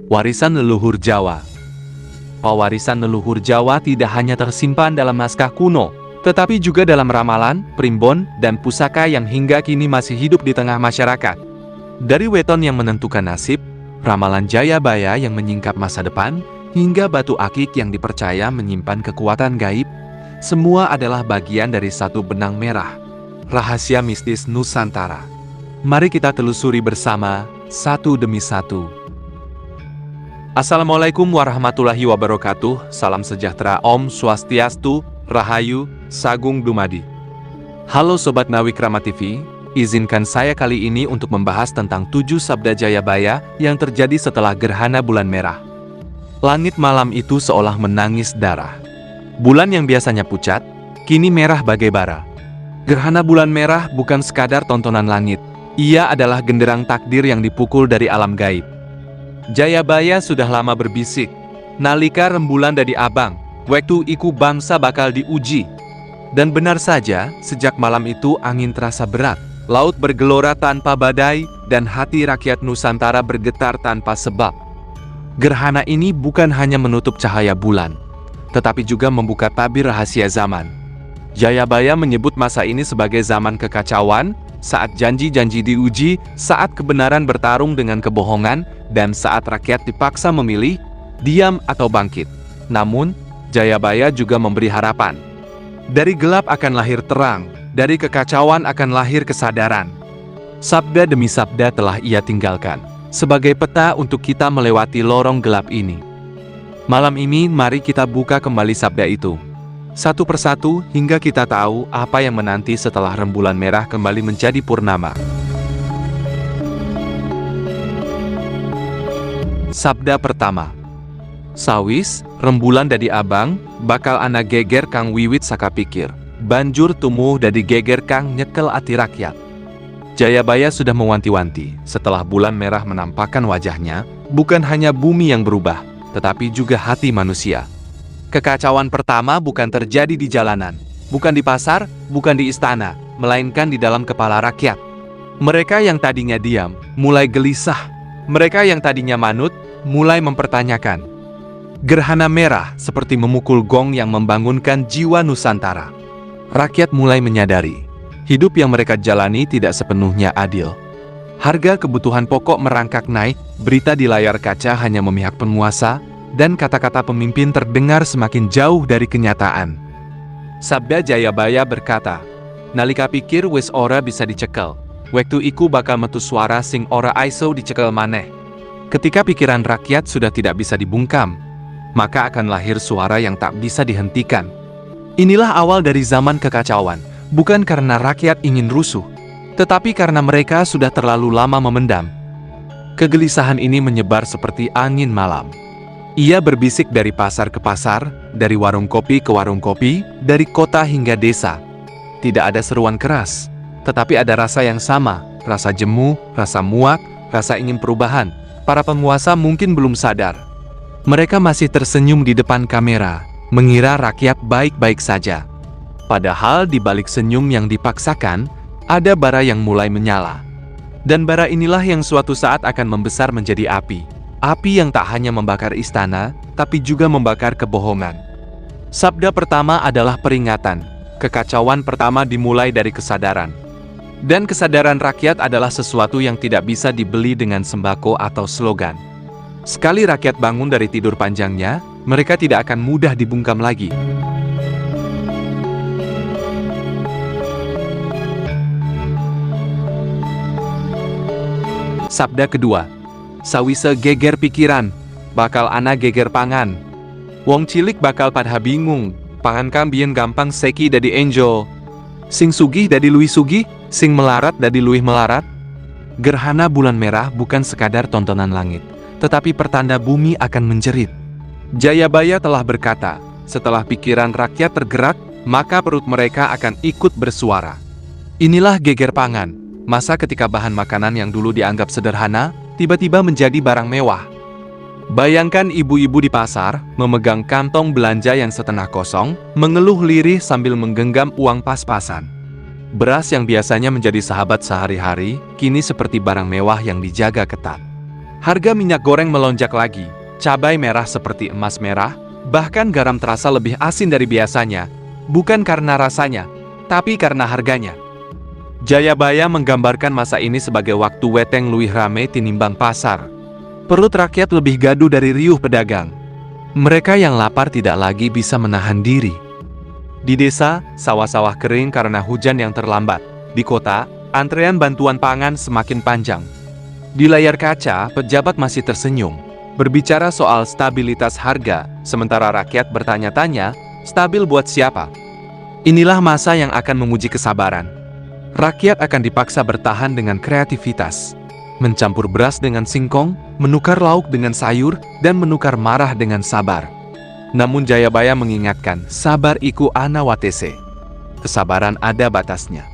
Warisan leluhur Jawa. Pewarisan leluhur Jawa tidak hanya tersimpan dalam naskah kuno, tetapi juga dalam ramalan, primbon, dan pusaka yang hingga kini masih hidup di tengah masyarakat. Dari weton yang menentukan nasib, ramalan Jayabaya yang menyingkap masa depan, hingga batu akik yang dipercaya menyimpan kekuatan gaib, semua adalah bagian dari satu benang merah, rahasia mistis Nusantara. Mari kita telusuri bersama, satu demi satu. Assalamualaikum warahmatullahi wabarakatuh. Salam sejahtera, Om Swastiastu, Rahayu, Sagung Dumadi. Halo Sobat Nawikrama TV, izinkan saya kali ini untuk membahas tentang 7 sabda Jayabaya yang terjadi setelah gerhana bulan merah. Langit malam itu seolah menangis darah. Bulan yang biasanya pucat, kini merah bagai bara. Gerhana bulan merah bukan sekadar tontonan langit, ia adalah genderang takdir yang dipukul dari alam gaib. Jayabaya sudah lama berbisik, nalika rembulan dadi abang, waktu iku bangsa bakal diuji. Dan benar saja, sejak malam itu angin terasa berat, laut bergelora tanpa badai, dan hati rakyat Nusantara bergetar tanpa sebab. Gerhana ini bukan hanya menutup cahaya bulan, tetapi juga membuka tabir rahasia zaman. Jayabaya menyebut masa ini sebagai zaman kekacauan, saat janji-janji diuji, saat kebenaran bertarung dengan kebohongan, dan saat rakyat dipaksa memilih, diam atau bangkit. Namun, Jayabaya juga memberi harapan. Dari gelap akan lahir terang, dari kekacauan akan lahir kesadaran. Sabda demi sabda telah ia tinggalkan, sebagai peta untuk kita melewati lorong gelap ini. Malam ini, mari kita buka kembali sabda itu, satu persatu, hingga kita tahu apa yang menanti setelah rembulan merah kembali menjadi purnama. Sabda pertama. Sawis, rembulan dadi abang, bakal ana geger kang wiwit saka pikir, banjur tumuh dadi geger kang nyekel ati rakyat. Jayabaya sudah mewanti-wanti, setelah bulan merah menampakkan wajahnya, bukan hanya bumi yang berubah, tetapi juga hati manusia. Kekacauan pertama bukan terjadi di jalanan, bukan di pasar, bukan di istana, melainkan di dalam kepala rakyat. Mereka yang tadinya diam, mulai gelisah. Mereka yang tadinya manut, mulai mempertanyakan. Gerhana merah seperti memukul gong yang membangunkan jiwa Nusantara. Rakyat mulai menyadari, hidup yang mereka jalani tidak sepenuhnya adil. Harga kebutuhan pokok merangkak naik, berita di layar kaca hanya memihak penguasa, dan kata-kata pemimpin terdengar semakin jauh dari kenyataan. Sabda Jayabaya berkata, nalika pikir wis ora bisa dicekel, waktu iku bakal metu suara sing ora aiso dicekel maneh. Ketika pikiran rakyat sudah tidak bisa dibungkam, maka akan lahir suara yang tak bisa dihentikan. Inilah awal dari zaman kekacauan, bukan karena rakyat ingin rusuh, tetapi karena mereka sudah terlalu lama memendam. Kegelisahan ini menyebar seperti angin malam. Ia berbisik dari pasar ke pasar, dari warung kopi ke warung kopi, dari kota hingga desa. Tidak ada seruan keras, tetapi ada rasa yang sama, rasa jemu, rasa muak, rasa ingin perubahan. Para penguasa mungkin belum sadar. Mereka masih tersenyum di depan kamera, mengira rakyat baik-baik saja. Padahal di balik senyum yang dipaksakan, ada bara yang mulai menyala. Dan bara inilah yang suatu saat akan membesar menjadi api. Api yang tak hanya membakar istana, tapi juga membakar kebohongan. Sabda pertama adalah peringatan. Kekacauan pertama dimulai dari kesadaran. Dan kesadaran rakyat adalah sesuatu yang tidak bisa dibeli dengan sembako atau slogan. Sekali rakyat bangun dari tidur panjangnya, mereka tidak akan mudah dibungkam lagi. Sabda kedua. Sawise geger pikiran, bakal ana geger pangan. Wong cilik bakal padha bingung, pangan kambien gampang seki dadi enjo. Sing sugih dadi luwih sugih, sing melarat dadi luwih melarat. Gerhana bulan merah bukan sekadar tontonan langit, tetapi pertanda bumi akan menjerit. Jayabaya telah berkata, setelah pikiran rakyat tergerak, maka perut mereka akan ikut bersuara. Inilah geger pangan, masa ketika bahan makanan yang dulu dianggap sederhana, tiba-tiba menjadi barang mewah. Bayangkan ibu-ibu di pasar, memegang kantong belanja yang setengah kosong, mengeluh lirih sambil menggenggam uang pas-pasan. Beras yang biasanya menjadi sahabat sehari-hari, kini seperti barang mewah yang dijaga ketat. Harga minyak goreng melonjak lagi, cabai merah seperti emas merah, bahkan garam terasa lebih asin dari biasanya, bukan karena rasanya, tapi karena harganya. Jayabaya menggambarkan masa ini sebagai waktu weteng luwih rame tinimbang pasar. Perut rakyat lebih gaduh dari riuh pedagang. Mereka yang lapar tidak lagi bisa menahan diri. Di desa, sawah-sawah kering karena hujan yang terlambat. Di kota, antrean bantuan pangan semakin panjang. Di layar kaca, pejabat masih tersenyum, berbicara soal stabilitas harga, sementara rakyat bertanya-tanya, stabil buat siapa? Inilah masa yang akan menguji kesabaran. Rakyat akan dipaksa bertahan dengan kreativitas, mencampur beras dengan singkong, menukar lauk dengan sayur, dan menukar marah dengan sabar. Namun Jayabaya mengingatkan, sabar iku ana watese. Kesabaran ada batasnya.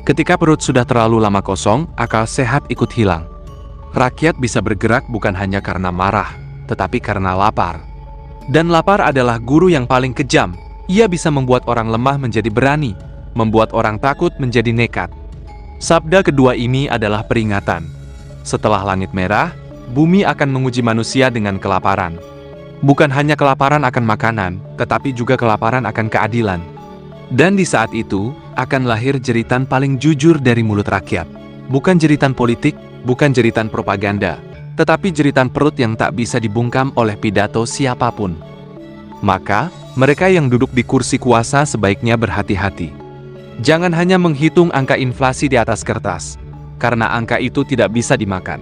Ketika perut sudah terlalu lama kosong, akal sehat ikut hilang. Rakyat bisa bergerak bukan hanya karena marah, tetapi karena lapar. Dan lapar adalah guru yang paling kejam. Ia bisa membuat orang lemah menjadi berani, membuat orang takut menjadi nekat. Sabda kedua ini adalah peringatan. Setelah langit merah, bumi akan menguji manusia dengan kelaparan. Bukan hanya kelaparan akan makanan, tetapi juga kelaparan akan keadilan. Dan di saat itu, akan lahir jeritan paling jujur dari mulut rakyat. Bukan jeritan politik, bukan jeritan propaganda, tetapi jeritan perut yang tak bisa dibungkam oleh pidato siapapun. Maka, mereka yang duduk di kursi kuasa sebaiknya berhati-hati. Jangan hanya menghitung angka inflasi di atas kertas, karena angka itu tidak bisa dimakan.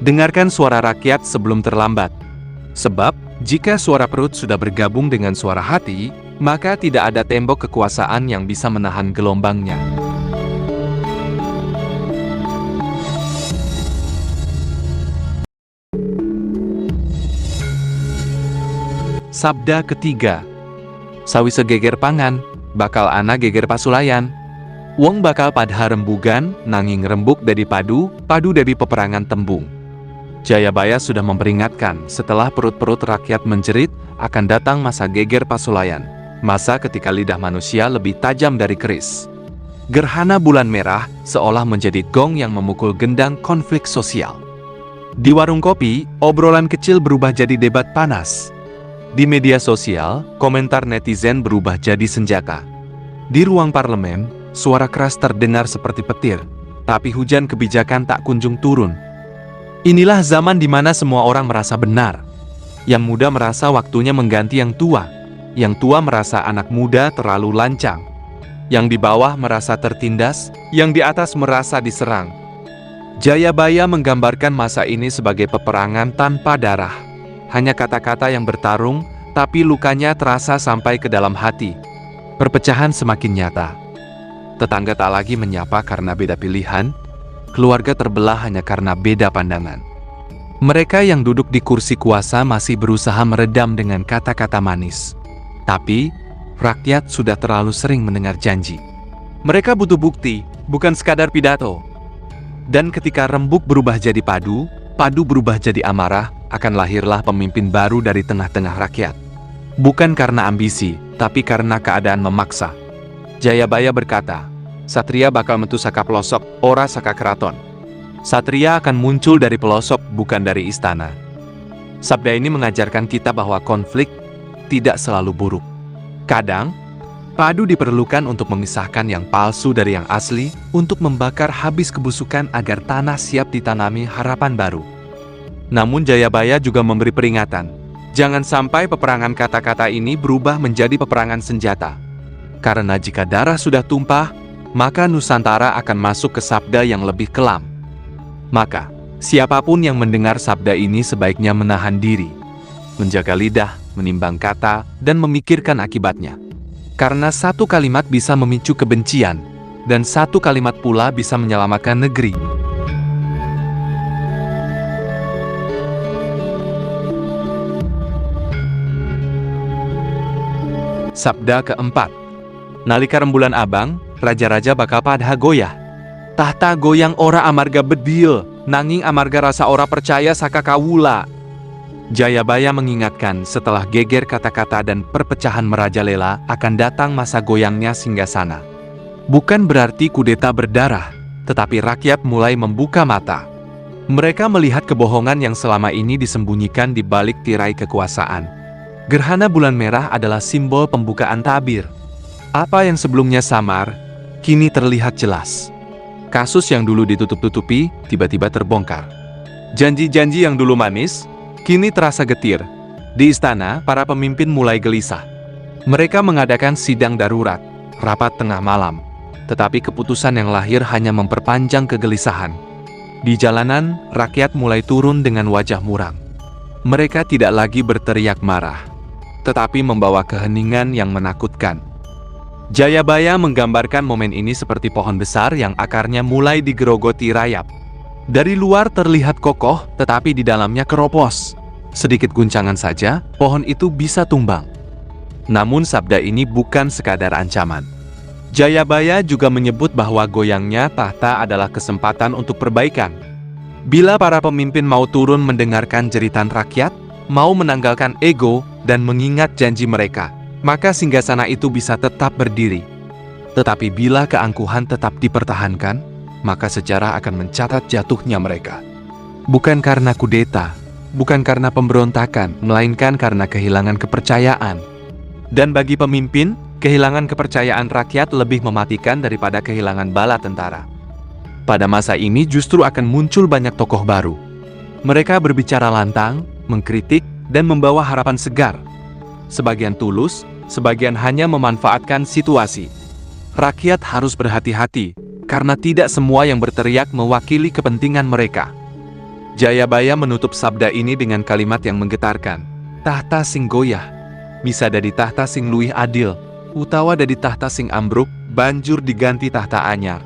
Dengarkan suara rakyat sebelum terlambat. Sebab, jika suara perut sudah bergabung dengan suara hati, maka tidak ada tembok kekuasaan yang bisa menahan gelombangnya. Sabda ketiga. Sawise geger pangan, bakal ana geger pasulayan. Wong bakal padha rembugan, nanging rembug dari padu, padu dari peperangan tembung. Jayabaya sudah memperingatkan, setelah perut-perut rakyat menjerit, akan datang masa geger pasulayan. Masa ketika lidah manusia lebih tajam dari keris. Gerhana bulan merah seolah menjadi gong yang memukul gendang konflik sosial. Di warung kopi, obrolan kecil berubah jadi debat panas. Di media sosial, komentar netizen berubah jadi senjata. Di ruang parlemen, suara keras terdengar seperti petir, tapi hujan kebijakan tak kunjung turun. Inilah zaman di mana semua orang merasa benar. Yang muda merasa waktunya mengganti yang tua. Yang tua merasa anak muda terlalu lancang. Yang di bawah merasa tertindas, yang di atas merasa diserang. Jayabaya menggambarkan masa ini sebagai peperangan tanpa darah. Hanya kata-kata yang bertarung, tapi lukanya terasa sampai ke dalam hati. Perpecahan semakin nyata. Tetangga tak lagi menyapa karena beda pilihan, keluarga terbelah hanya karena beda pandangan. Mereka yang duduk di kursi kuasa masih berusaha meredam dengan kata-kata manis. Tapi, rakyat sudah terlalu sering mendengar janji. Mereka butuh bukti, bukan sekadar pidato. Dan ketika rembug berubah jadi padu, padu berubah jadi amarah, akan lahirlah pemimpin baru dari tengah-tengah rakyat. Bukan karena ambisi, tapi karena keadaan memaksa. Jayabaya berkata, Satria bakal metu saka pelosok, ora saka keraton. Satria akan muncul dari pelosok, bukan dari istana. Sabda ini mengajarkan kita bahwa konflik tidak selalu buruk. Kadang, padu diperlukan untuk memisahkan yang palsu dari yang asli, untuk membakar habis kebusukan agar tanah siap ditanami harapan baru. Namun Jayabaya juga memberi peringatan, jangan sampai peperangan kata-kata ini berubah menjadi peperangan senjata. Karena jika darah sudah tumpah, maka Nusantara akan masuk ke sabda yang lebih kelam. Maka, siapapun yang mendengar sabda ini sebaiknya menahan diri, menjaga lidah, menimbang kata, dan memikirkan akibatnya. Karena satu kalimat bisa memicu kebencian, dan satu kalimat pula bisa menyelamatkan negeri. Sabda keempat. Nalika rembulan abang, raja-raja bakal padha goyah. Tahta goyang ora amarga bedil, nanging amarga rasa ora percaya saka kawula. Jayabaya mengingatkan setelah geger kata-kata dan perpecahan merajalela akan datang masa goyangnya singgasana. Bukan berarti kudeta berdarah, tetapi rakyat mulai membuka mata. Mereka melihat kebohongan yang selama ini disembunyikan di balik tirai kekuasaan. Gerhana bulan merah adalah simbol pembukaan tabir. Apa yang sebelumnya samar, kini terlihat jelas. Kasus yang dulu ditutup-tutupi, tiba-tiba terbongkar. Janji-janji yang dulu manis, kini terasa getir. Di istana, para pemimpin mulai gelisah. Mereka mengadakan sidang darurat, rapat tengah malam. Tetapi keputusan yang lahir hanya memperpanjang kegelisahan. Di jalanan, rakyat mulai turun dengan wajah muram. Mereka tidak lagi berteriak marah, tetapi membawa keheningan yang menakutkan. Jayabaya menggambarkan momen ini seperti pohon besar yang akarnya mulai digerogoti rayap. Dari luar terlihat kokoh, tetapi di dalamnya keropos. Sedikit guncangan saja, pohon itu bisa tumbang. Namun sabda ini bukan sekadar ancaman. Jayabaya juga menyebut bahwa goyangnya tahta adalah kesempatan untuk perbaikan. Bila para pemimpin mau turun mendengarkan jeritan rakyat, mau menanggalkan ego dan mengingat janji mereka, maka singgasana itu bisa tetap berdiri. Tetapi bila keangkuhan tetap dipertahankan, maka sejarah akan mencatat jatuhnya mereka. Bukan karena kudeta, bukan karena pemberontakan, melainkan karena kehilangan kepercayaan. Dan bagi pemimpin, kehilangan kepercayaan rakyat lebih mematikan daripada kehilangan bala tentara. Pada masa ini justru akan muncul banyak tokoh baru. Mereka berbicara lantang, mengkritik, dan membawa harapan segar. Sebagian tulus, sebagian hanya memanfaatkan situasi. Rakyat harus berhati-hati, karena tidak semua yang berteriak mewakili kepentingan mereka. Jayabaya menutup sabda ini dengan kalimat yang menggetarkan. Tahta sing goyah, misa dari tahta sing luwih adil, utawa dari tahta sing ambruk, banjur diganti tahta anyar.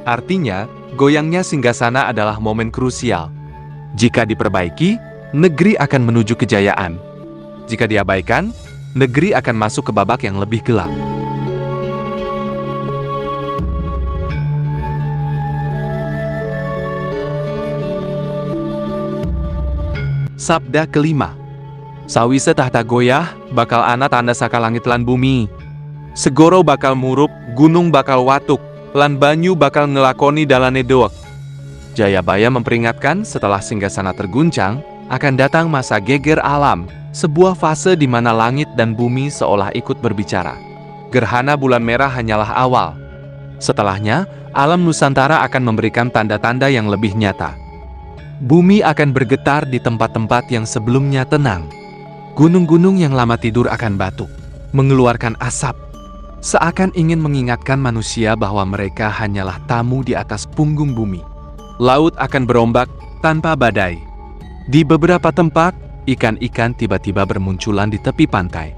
Artinya, goyangnya singgasana adalah momen krusial. Jika diperbaiki, negeri akan menuju kejayaan. Jika diabaikan, negeri akan masuk ke babak yang lebih gelap. Sabda kelima. Sawise tahta goyah, bakal ana tanda saka langit lan bumi. Segoro bakal murup, gunung bakal watuk, lan banyu bakal ngelakoni dalane doak. Jayabaya memperingatkan setelah singgasana terguncang, akan datang masa geger alam, sebuah fase di mana langit dan bumi seolah ikut berbicara. Gerhana bulan merah hanyalah awal. Setelahnya, alam Nusantara akan memberikan tanda-tanda yang lebih nyata. Bumi akan bergetar di tempat-tempat yang sebelumnya tenang. Gunung-gunung yang lama tidur akan batuk, mengeluarkan asap, seakan ingin mengingatkan manusia bahwa mereka hanyalah tamu di atas punggung bumi. Laut akan berombak tanpa badai. Di beberapa tempat, ikan-ikan tiba-tiba bermunculan di tepi pantai,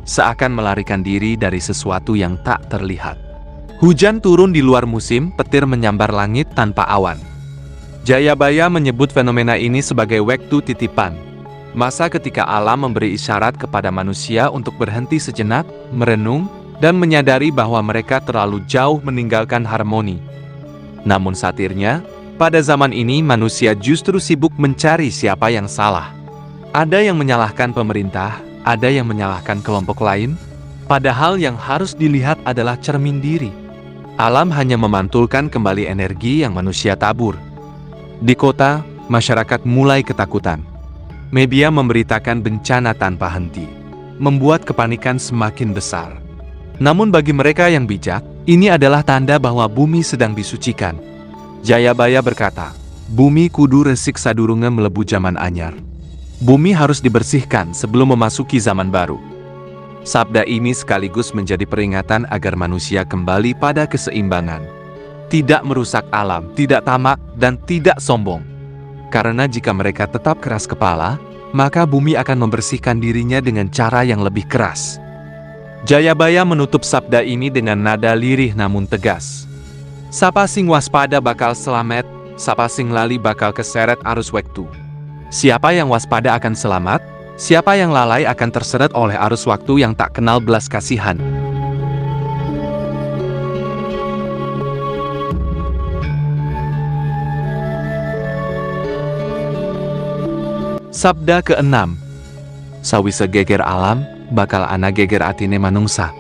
seakan melarikan diri dari sesuatu yang tak terlihat. Hujan turun di luar musim, petir menyambar langit tanpa awan. Jayabaya menyebut fenomena ini sebagai waktu titipan. Masa ketika alam memberi isyarat kepada manusia untuk berhenti sejenak, merenung, dan menyadari bahwa mereka terlalu jauh meninggalkan harmoni. Namun satirnya, pada zaman ini manusia justru sibuk mencari siapa yang salah. Ada yang menyalahkan pemerintah, ada yang menyalahkan kelompok lain, padahal yang harus dilihat adalah cermin diri. Alam hanya memantulkan kembali energi yang manusia tabur. Di kota, masyarakat mulai ketakutan. Media memberitakan bencana tanpa henti, membuat kepanikan semakin besar. Namun bagi mereka yang bijak, ini adalah tanda bahwa bumi sedang disucikan. Jayabaya berkata, bumi kudu resik sadurunge melebu zaman anyar. Bumi harus dibersihkan sebelum memasuki zaman baru. Sabda ini sekaligus menjadi peringatan agar manusia kembali pada keseimbangan. Tidak merusak alam, tidak tamak, dan tidak sombong. Karena jika mereka tetap keras kepala, maka bumi akan membersihkan dirinya dengan cara yang lebih keras. Jayabaya menutup sabda ini dengan nada lirih namun tegas. Sapa sing waspada bakal selamat, sapa sing lali bakal keseret arus waktu. Siapa yang waspada akan selamat, siapa yang lalai akan terseret oleh arus waktu yang tak kenal belas kasihan. Sabda ke-6. Sawise geger alam, bakal ana geger atine manungsa.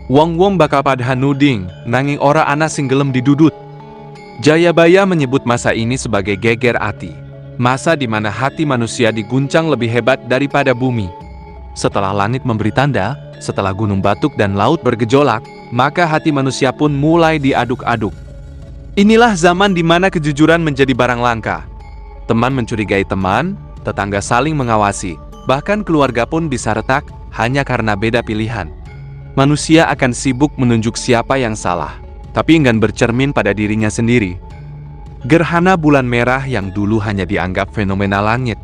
Wong-wong bakal padha nuding, nanging ora ana sing gelem didudut. Jayabaya menyebut masa ini sebagai geger ati. Masa di mana hati manusia diguncang lebih hebat daripada bumi. Setelah langit memberi tanda, setelah gunung batuk dan laut bergejolak, maka hati manusia pun mulai diaduk-aduk. Inilah zaman di mana kejujuran menjadi barang langka. Teman mencurigai teman, tetangga saling mengawasi, bahkan keluarga pun bisa retak hanya karena beda pilihan. Manusia akan sibuk menunjuk siapa yang salah, tapi enggan bercermin pada dirinya sendiri. Gerhana bulan merah yang dulu hanya dianggap fenomena langit,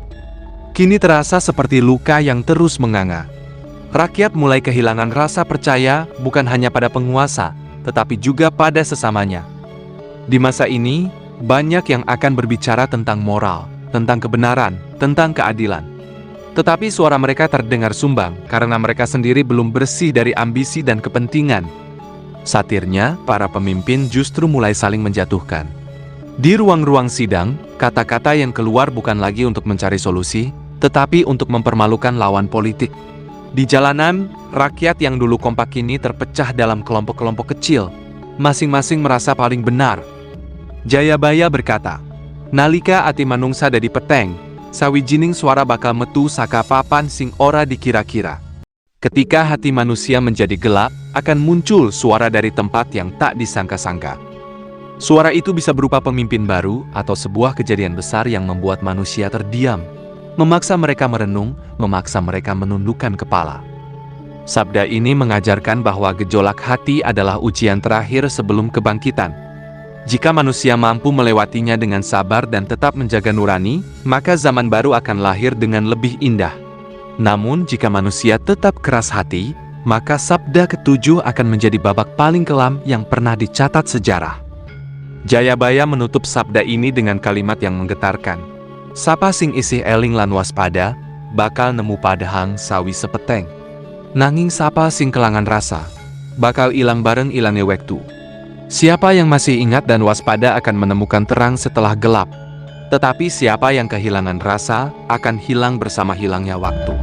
kini terasa seperti luka yang terus menganga. Rakyat mulai kehilangan rasa percaya bukan hanya pada penguasa, tetapi juga pada sesamanya. Di masa ini, banyak yang akan berbicara tentang moral, tentang kebenaran, tentang keadilan. Tetapi suara mereka terdengar sumbang karena mereka sendiri belum bersih dari ambisi dan kepentingan. Satirnya, para pemimpin justru mulai saling menjatuhkan. Di ruang-ruang sidang, kata-kata yang keluar bukan lagi untuk mencari solusi, tetapi untuk mempermalukan lawan politik. Di jalanan, rakyat yang dulu kompak ini terpecah dalam kelompok-kelompok kecil, masing-masing merasa paling benar. Jayabaya berkata, "Nalika ati manungsa dadi peteng, sawijining suara bakal metu saka papan sing ora dikira-kira." Ketika hati manusia menjadi gelap, akan muncul suara dari tempat yang tak disangka-sangka. Suara itu bisa berupa pemimpin baru atau sebuah kejadian besar yang membuat manusia terdiam, memaksa mereka merenung, memaksa mereka menundukkan kepala. Sabda ini mengajarkan bahwa gejolak hati adalah ujian terakhir sebelum kebangkitan. Jika manusia mampu melewatinya dengan sabar dan tetap menjaga nurani, maka zaman baru akan lahir dengan lebih indah. Namun jika manusia tetap keras hati, maka sabda ketujuh akan menjadi babak paling kelam yang pernah dicatat sejarah. Jayabaya menutup sabda ini dengan kalimat yang menggetarkan. Sapa sing isih eling lan waspada, bakal nemu padahang sawi sepeteng. Nanging sapa sing kelangan rasa, bakal ilang bareng ilange wektu. Siapa yang masih ingat dan waspada akan menemukan terang setelah gelap. Tetapi siapa yang kehilangan rasa, akan hilang bersama hilangnya waktu.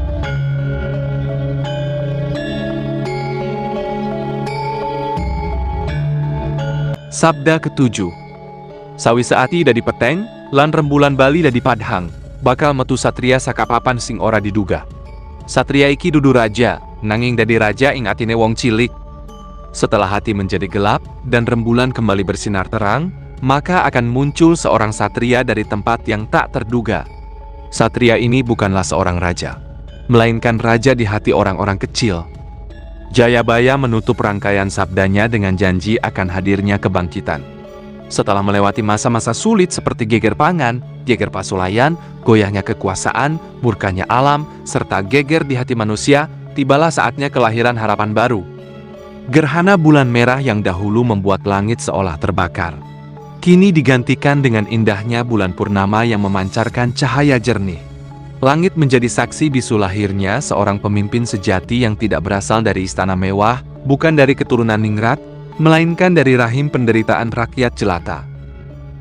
Sabda ketujuh. Sawi seati dadi peteng, lan rembulan bali dadi padhang, bakal metu satria sakapapan sing ora diduga. Satria iki dudu raja, nanging dadi raja ing atine wong cilik. Setelah hati menjadi gelap, dan rembulan kembali bersinar terang, maka akan muncul seorang satria dari tempat yang tak terduga. Satria ini bukanlah seorang raja, melainkan raja di hati orang-orang kecil. Jayabaya menutup rangkaian sabdanya dengan janji akan hadirnya kebangkitan. Setelah melewati masa-masa sulit seperti geger pangan, geger pasulayan, goyahnya kekuasaan, murkanya alam, serta geger di hati manusia, tibalah saatnya kelahiran harapan baru. Gerhana bulan merah yang dahulu membuat langit seolah terbakar, kini digantikan dengan indahnya bulan purnama yang memancarkan cahaya jernih. Langit menjadi saksi bisu lahirnya seorang pemimpin sejati yang tidak berasal dari istana mewah, bukan dari keturunan ningrat, melainkan dari rahim penderitaan rakyat jelata.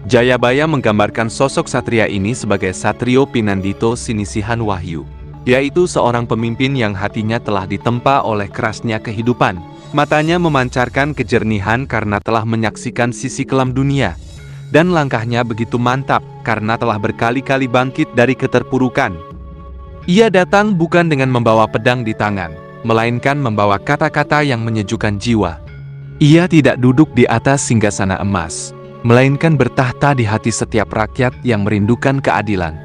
Jayabaya menggambarkan sosok satria ini sebagai Satrio Pinandito Sinisihan Wahyu, yaitu seorang pemimpin yang hatinya telah ditempa oleh kerasnya kehidupan. Matanya memancarkan kejernihan karena telah menyaksikan sisi kelam dunia, dan langkahnya begitu mantap karena telah berkali-kali bangkit dari keterpurukan. Ia datang bukan dengan membawa pedang di tangan, melainkan membawa kata-kata yang menyejukkan jiwa. Ia tidak duduk di atas singgasana emas, melainkan bertahta di hati setiap rakyat yang merindukan keadilan.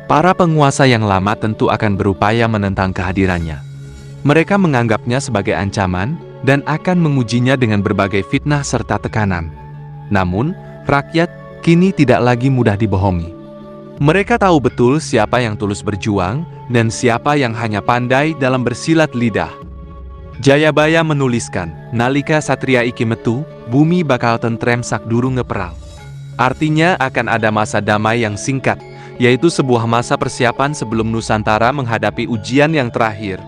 Para penguasa yang lama tentu akan berupaya menentang kehadirannya. Mereka menganggapnya sebagai ancaman dan akan mengujinya dengan berbagai fitnah serta tekanan. Namun, rakyat kini tidak lagi mudah dibohongi. Mereka tahu betul siapa yang tulus berjuang dan siapa yang hanya pandai dalam bersilat lidah. Jayabaya menuliskan, nalika satria iki metu, bumi bakal tentrem sakdurung ngeperang. Artinya akan ada masa damai yang singkat, yaitu sebuah masa persiapan sebelum Nusantara menghadapi ujian yang terakhir.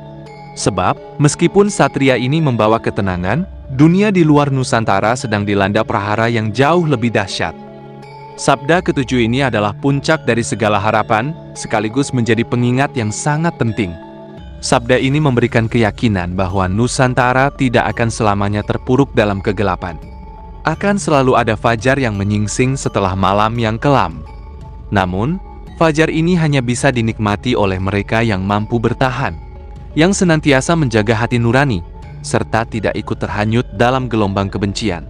Sebab, meskipun satria ini membawa ketenangan, dunia di luar Nusantara sedang dilanda prahara yang jauh lebih dahsyat. Sabda ketujuh ini adalah puncak dari segala harapan, sekaligus menjadi pengingat yang sangat penting. Sabda ini memberikan keyakinan bahwa Nusantara tidak akan selamanya terpuruk dalam kegelapan. Akan selalu ada fajar yang menyingsing setelah malam yang kelam. Namun, Fajar ini hanya bisa dinikmati oleh mereka yang mampu bertahan, yang senantiasa menjaga hati nurani, serta tidak ikut terhanyut dalam gelombang kebencian.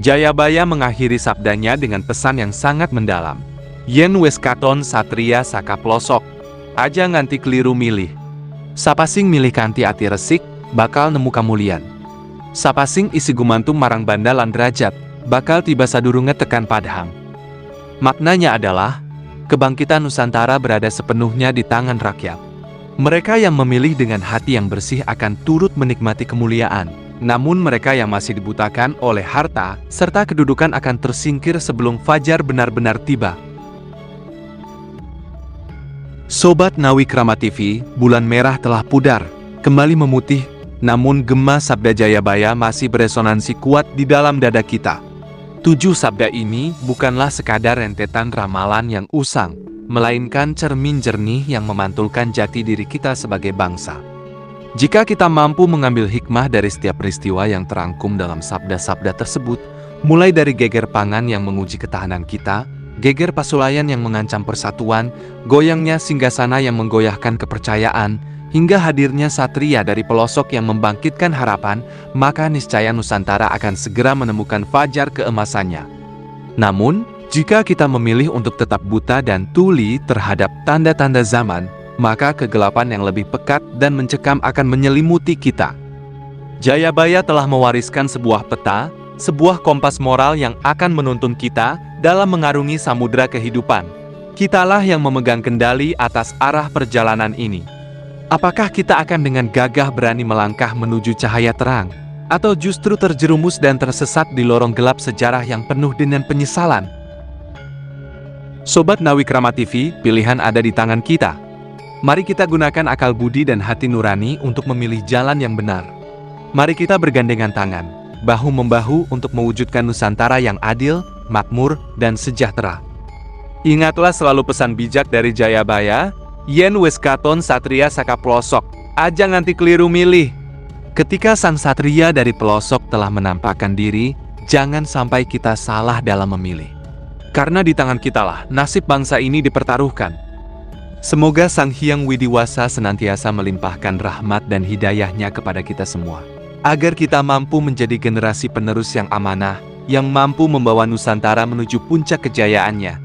Jayabaya mengakhiri sabdanya dengan pesan yang sangat mendalam. Yen wes katon satria saka plosok, aja nganti keliru milih. Sapasing milih kanti ati resik, bakal nemu kamulian. Sapasing isi gumantung marang banda lan derajat, bakal tiba sadurunge tekan padhang. Maknanya adalah, kebangkitan Nusantara berada sepenuhnya di tangan rakyat. Mereka yang memilih dengan hati yang bersih akan turut menikmati kemuliaan. Namun mereka yang masih dibutakan oleh harta serta kedudukan akan tersingkir sebelum fajar benar-benar tiba. Sobat Nawikrama TV, bulan merah telah pudar, kembali memutih, namun gema sabda Jayabaya masih beresonansi kuat di dalam dada kita. 7 sabda ini bukanlah sekadar rentetan ramalan yang usang, melainkan cermin jernih yang memantulkan jati diri kita sebagai bangsa. Jika kita mampu mengambil hikmah dari setiap peristiwa yang terangkum dalam sabda-sabda tersebut, mulai dari geger pangan yang menguji ketahanan kita, geger pasulayan yang mengancam persatuan, goyangnya singgasana yang menggoyahkan kepercayaan, hingga hadirnya satria dari pelosok yang membangkitkan harapan, maka niscaya Nusantara akan segera menemukan fajar keemasannya. Namun, jika kita memilih untuk tetap buta dan tuli terhadap tanda-tanda zaman, maka kegelapan yang lebih pekat dan mencekam akan menyelimuti kita. Jayabaya telah mewariskan sebuah peta, sebuah kompas moral yang akan menuntun kita dalam mengarungi samudera kehidupan. Kitalah yang memegang kendali atas arah perjalanan ini. Apakah kita akan dengan gagah berani melangkah menuju cahaya terang, atau justru terjerumus dan tersesat di lorong gelap sejarah yang penuh dengan penyesalan? Sobat Nawikrama TV, pilihan ada di tangan kita. Mari kita gunakan akal budi dan hati nurani untuk memilih jalan yang benar. Mari kita bergandengan tangan, bahu-membahu untuk mewujudkan Nusantara yang adil, makmur, dan sejahtera. Ingatlah selalu pesan bijak dari Jayabaya, yen wes katon satria saka pelosok, aja nganti keliru milih. Ketika sang satria dari pelosok telah menampakkan diri, jangan sampai kita salah dalam memilih. Karena di tangan kitalah nasib bangsa ini dipertaruhkan. Semoga Sang Hyang Widiwasa senantiasa melimpahkan rahmat dan hidayahnya kepada kita semua, agar kita mampu menjadi generasi penerus yang amanah, yang mampu membawa Nusantara menuju puncak kejayaannya,